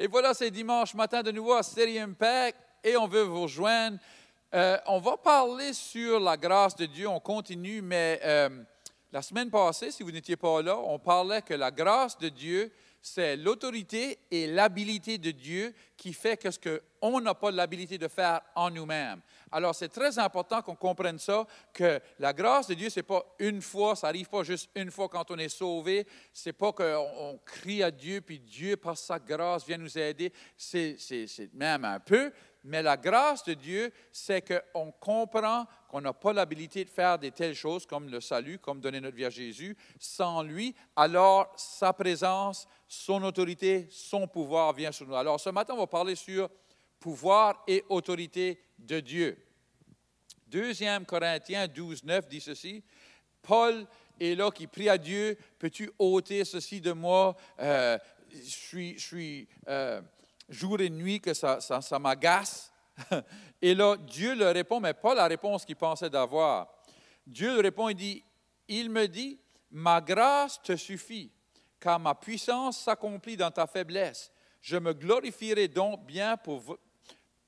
Et voilà, c'est dimanche matin de nouveau à City Impact et on veut vous rejoindre. On va parler sur la grâce de Dieu, on continue, mais la semaine passée, si vous n'étiez pas là, on parlait que la grâce de Dieu, c'est l'autorité et l'habilité de Dieu qui fait que ce qu'on n'a pas l'habilité de faire en nous-mêmes. Alors, c'est très important qu'on comprenne ça, que la grâce de Dieu, ce n'est pas une fois, ça n'arrive pas juste une fois quand on est sauvé. Ce n'est pas qu'on crie à Dieu, puis Dieu, par sa grâce, vient nous aider. C'est même un peu, mais la grâce de Dieu, c'est qu'on comprend qu'on n'a pas l'habilité de faire de telles choses comme le salut, comme donner notre vie à Jésus. Sans lui, alors sa présence, son autorité, son pouvoir vient sur nous. Alors, ce matin, on va parler sur pouvoir et autorité de Dieu. 2 Corinthiens 12, 9 dit ceci. Paul est là qui prie à Dieu, peux-tu ôter ceci de moi? Je suis jour et nuit que ça m'agace. Et là, Dieu leur répond, mais pas la réponse qu'il pensait d'avoir. Dieu leur répond, il dit, il me dit, ma grâce te suffit, car ma puissance s'accomplit dans ta faiblesse. Je me glorifierai donc bien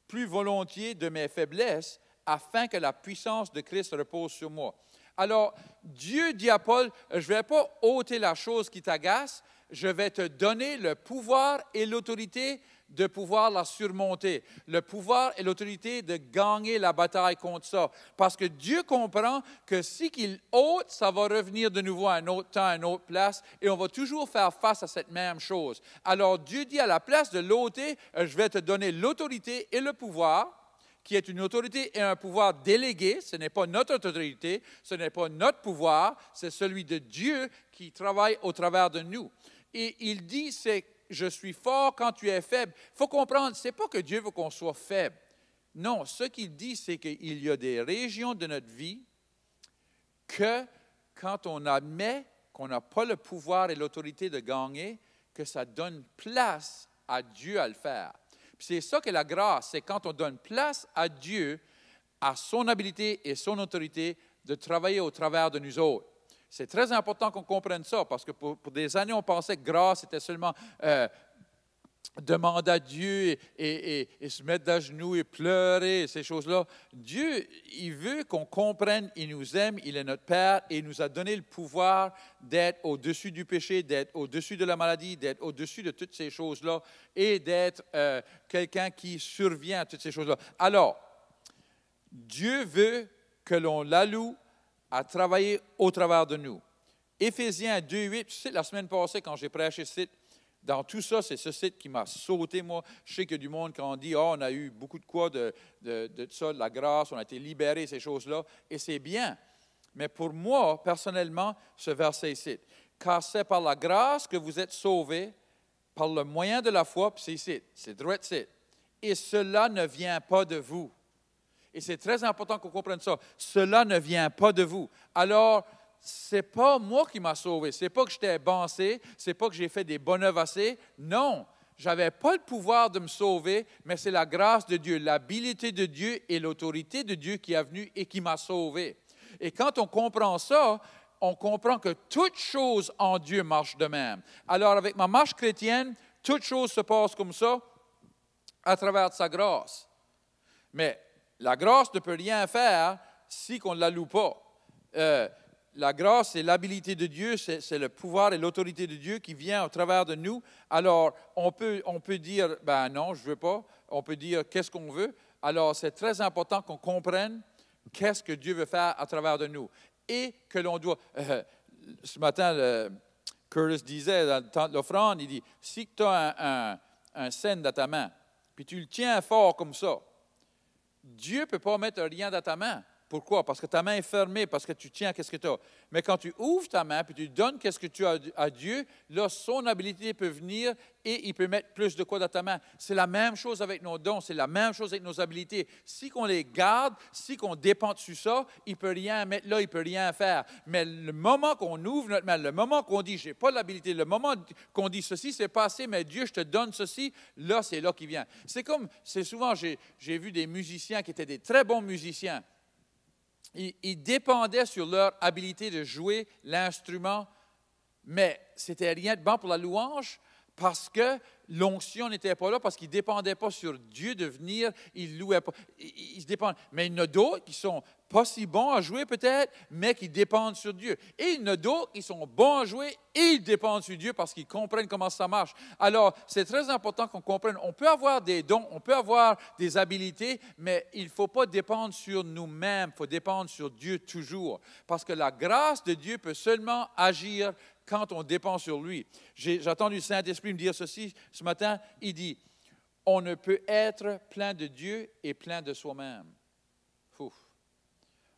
plus volontiers de mes faiblesses, afin que la puissance de Christ repose sur moi. Alors, Dieu dit à Paul, je ne vais pas ôter la chose qui t'agace, je vais te donner le pouvoir et l'autorité de pouvoir la surmonter, le pouvoir et l'autorité de gagner la bataille contre ça. Parce que Dieu comprend que si qu'il ôte, ça va revenir de nouveau à un autre temps, à une autre place, et on va toujours faire face à cette même chose. Alors Dieu dit à la place de l'ôter, je vais te donner l'autorité et le pouvoir, qui est une autorité et un pouvoir délégué. Ce n'est pas notre autorité, ce n'est pas notre pouvoir, c'est celui de Dieu qui travaille au travers de nous. Et il dit, c'est je suis fort quand tu es faible. Il faut comprendre, ce n'est pas que Dieu veut qu'on soit faible. Non, ce qu'il dit, c'est qu'il y a des régions de notre vie que quand on admet qu'on n'a pas le pouvoir et l'autorité de gagner, que ça donne place à Dieu à le faire. Puis c'est ça que la grâce, c'est quand on donne place à Dieu, à son habilité et son autorité de travailler au travers de nous autres. C'est très important qu'on comprenne ça, parce que pour des années, on pensait que grâce était seulement demander à Dieu et se mettre à genoux et pleurer, ces choses-là. Dieu, il veut qu'on comprenne, il nous aime, il est notre Père, et il nous a donné le pouvoir d'être au-dessus du péché, d'être au-dessus de la maladie, d'être au-dessus de toutes ces choses-là, et d'être quelqu'un qui survient à toutes ces choses-là. Alors, Dieu veut que l'on l'alloue à travailler au travers de nous. Éphésiens 2:8, tu sais, la semaine passée, quand j'ai prêché ce site, dans tout ça, c'est ce site qui m'a sauté, moi. Je sais qu'il y a du monde qui en dit, on a eu beaucoup de quoi de ça, de la grâce, on a été libérés, ces choses-là, et c'est bien. Mais pour moi, personnellement, ce verset ici, car c'est par la grâce que vous êtes sauvés, par le moyen de la foi, puis c'est ici, c'est droit ici. Et cela ne vient pas de vous. Et c'est très important qu'on comprenne ça. Cela ne vient pas de vous. Alors, ce n'est pas moi qui m'a sauvé. Ce n'est pas que j'étais bancé. Ce n'est pas que j'ai fait des bonnes œuvres assez. Non, je n'avais pas le pouvoir de me sauver, mais c'est la grâce de Dieu, l'habilité de Dieu et l'autorité de Dieu qui est venue et qui m'a sauvé. Et quand on comprend ça, on comprend que toute chose en Dieu marche de même. Alors, avec ma marche chrétienne, toute chose se passe comme ça à travers sa grâce. Mais la grâce ne peut rien faire si on ne la loue pas. La grâce, c'est l'habilité de Dieu, c'est le pouvoir et l'autorité de Dieu qui vient au travers de nous. Alors, on peut dire, ben non, je ne veux pas. On peut dire, qu'est-ce qu'on veut? Alors, c'est très important qu'on comprenne qu'est-ce que Dieu veut faire à travers de nous. Et que l'on doit... ce matin, Curtis disait, dans le temps de l'offrande, il dit, si tu as un cent dans ta main, puis tu le tiens fort comme ça, Dieu ne peut pas mettre rien dans ta main. Pourquoi? Parce que ta main est fermée, parce que tu tiens qu'est-ce que tu as. Mais quand tu ouvres ta main, puis tu donnes qu'est-ce que tu as à Dieu, là, son habilité peut venir et il peut mettre plus de quoi dans ta main. C'est la même chose avec nos dons, c'est la même chose avec nos habilités. Si on les garde, si on dépend dessus ça, il ne peut rien mettre là, il ne peut rien faire. Mais le moment qu'on ouvre notre main, le moment qu'on dit, je n'ai pas l'habilité, le moment qu'on dit, ceci, c'est passé, mais Dieu, je te donne ceci, là, c'est là qu'il vient. C'est souvent, j'ai vu des musiciens qui étaient des très bons musiciens. Ils dépendaient sur leur habilité de jouer l'instrument, mais c'était rien de bon pour la louange parce que l'onction n'était pas là, parce qu'ils ne dépendaient pas sur Dieu de venir, ils ne louaient pas. Ils se dépendent. Mais il y en a d'autres qui sont pas si bons à jouer peut-être, mais qui dépendent sur Dieu. Et il y en a d'autres qui sont bons à jouer et ils dépendent sur Dieu parce qu'ils comprennent comment ça marche. Alors, c'est très important qu'on comprenne. On peut avoir des dons, on peut avoir des habiletés, mais il ne faut pas dépendre sur nous-mêmes, il faut dépendre sur Dieu toujours. Parce que la grâce de Dieu peut seulement agir quand on dépend sur lui. J'ai entendu le Saint-Esprit me dire ceci ce matin. Il dit, on ne peut être plein de Dieu et plein de soi-même. Ouf.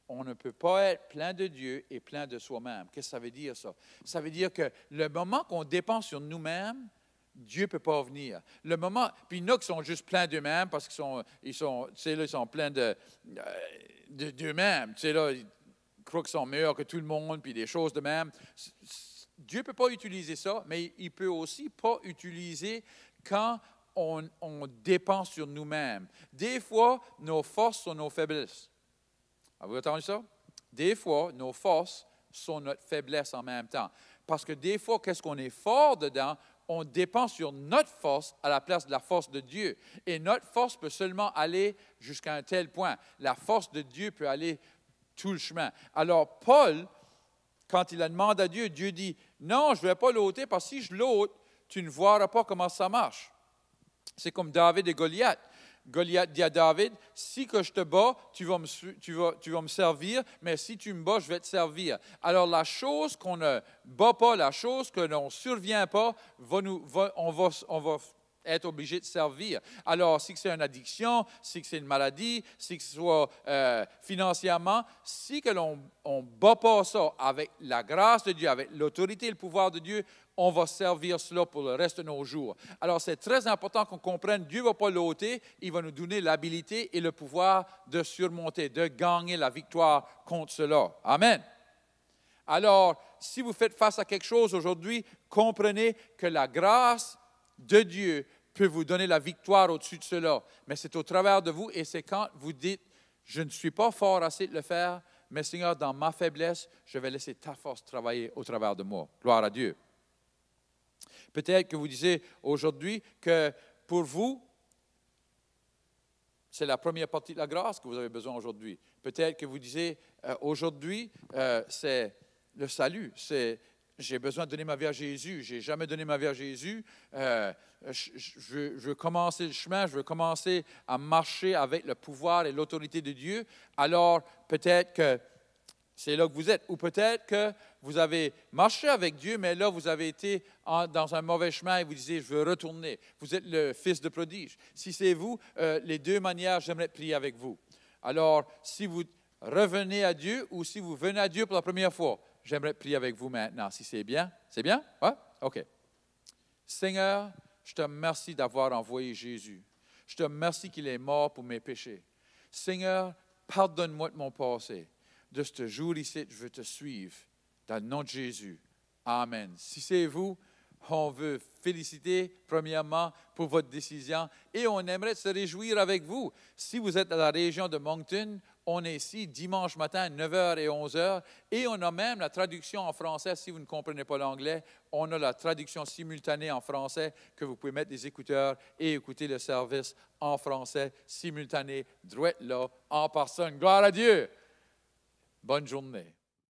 On ne peut pas être plein de Dieu et plein de soi-même. Qu'est-ce que ça veut dire, ça? Ça veut dire que le moment qu'on dépend sur nous-mêmes, Dieu ne peut pas venir. Le moment, puis il y en a qui sont juste pleins d'eux-mêmes parce qu'ils sont pleins d'eux-mêmes. Tu sais, là, ils croient qu'ils sont meilleurs que tout le monde, puis des choses de même. Dieu ne peut pas utiliser ça, mais il ne peut aussi pas utiliser quand on dépend sur nous-mêmes. Des fois, nos forces sont nos faiblesses. Avez-vous entendu ça? Des fois, nos forces sont notre faiblesse en même temps. Parce que des fois, qu'est-ce qu'on est fort dedans? On dépend sur notre force à la place de la force de Dieu. Et notre force peut seulement aller jusqu'à un tel point. La force de Dieu peut aller tout le chemin. Alors, Paul, quand il a demandé à Dieu, Dieu dit, non, je ne vais pas l'ôter parce que si je l'ôte, tu ne verras pas comment ça marche. C'est comme David et Goliath. Goliath dit à David, si que je te bats, tu vas me servir, mais si tu me bats, je vais te servir. Alors la chose qu'on ne bat pas, la chose que l'on ne survient pas, on va être obligé de servir. Alors, si c'est une addiction, si c'est une maladie, si que ce soit financièrement, si que l'on ne bat pas ça avec la grâce de Dieu, avec l'autorité et le pouvoir de Dieu, on va servir cela pour le reste de nos jours. Alors, c'est très important qu'on comprenne, Dieu ne va pas l'ôter, il va nous donner l'habilité et le pouvoir de surmonter, de gagner la victoire contre cela. Amen. Alors, si vous faites face à quelque chose aujourd'hui, comprenez que la grâce de Dieu peut vous donner la victoire au-dessus de cela. Mais c'est au travers de vous et c'est quand vous dites, je ne suis pas fort assez de le faire, mais Seigneur, dans ma faiblesse, je vais laisser ta force travailler au travers de moi. Gloire à Dieu. Peut-être que vous disiez aujourd'hui que pour vous, c'est la première partie de la grâce que vous avez besoin aujourd'hui. Peut-être que vous disiez aujourd'hui, c'est le salut. J'ai besoin de donner ma vie à Jésus. Je n'ai jamais donné ma vie à Jésus. Je veux commencer le chemin. Je veux commencer à marcher avec le pouvoir et l'autorité de Dieu. Alors, peut-être que c'est là que vous êtes. Ou peut-être que vous avez marché avec Dieu, mais là, vous avez été dans un mauvais chemin et vous disiez, je veux retourner. Vous êtes le fils de prodige. Si c'est vous, les deux manières, j'aimerais prier avec vous. Alors, si vous revenez à Dieu ou si vous venez à Dieu pour la première fois, j'aimerais prier avec vous maintenant, si c'est bien. C'est bien? Oui? OK. Seigneur, je te remercie d'avoir envoyé Jésus. Je te remercie qu'il est mort pour mes péchés. Seigneur, pardonne-moi de mon passé. De ce jour ici, je veux te suivre. Dans le nom de Jésus. Amen. Si c'est vous, on veut féliciter premièrement pour votre décision et on aimerait se réjouir avec vous. Si vous êtes dans la région de Moncton, on est ici dimanche matin, 9h et 11h, et on a même la traduction en français. Si vous ne comprenez pas l'anglais, on a la traduction simultanée en français que vous pouvez mettre des écouteurs et écouter le service en français simultané, droit là, en personne. Gloire à Dieu! Bonne journée.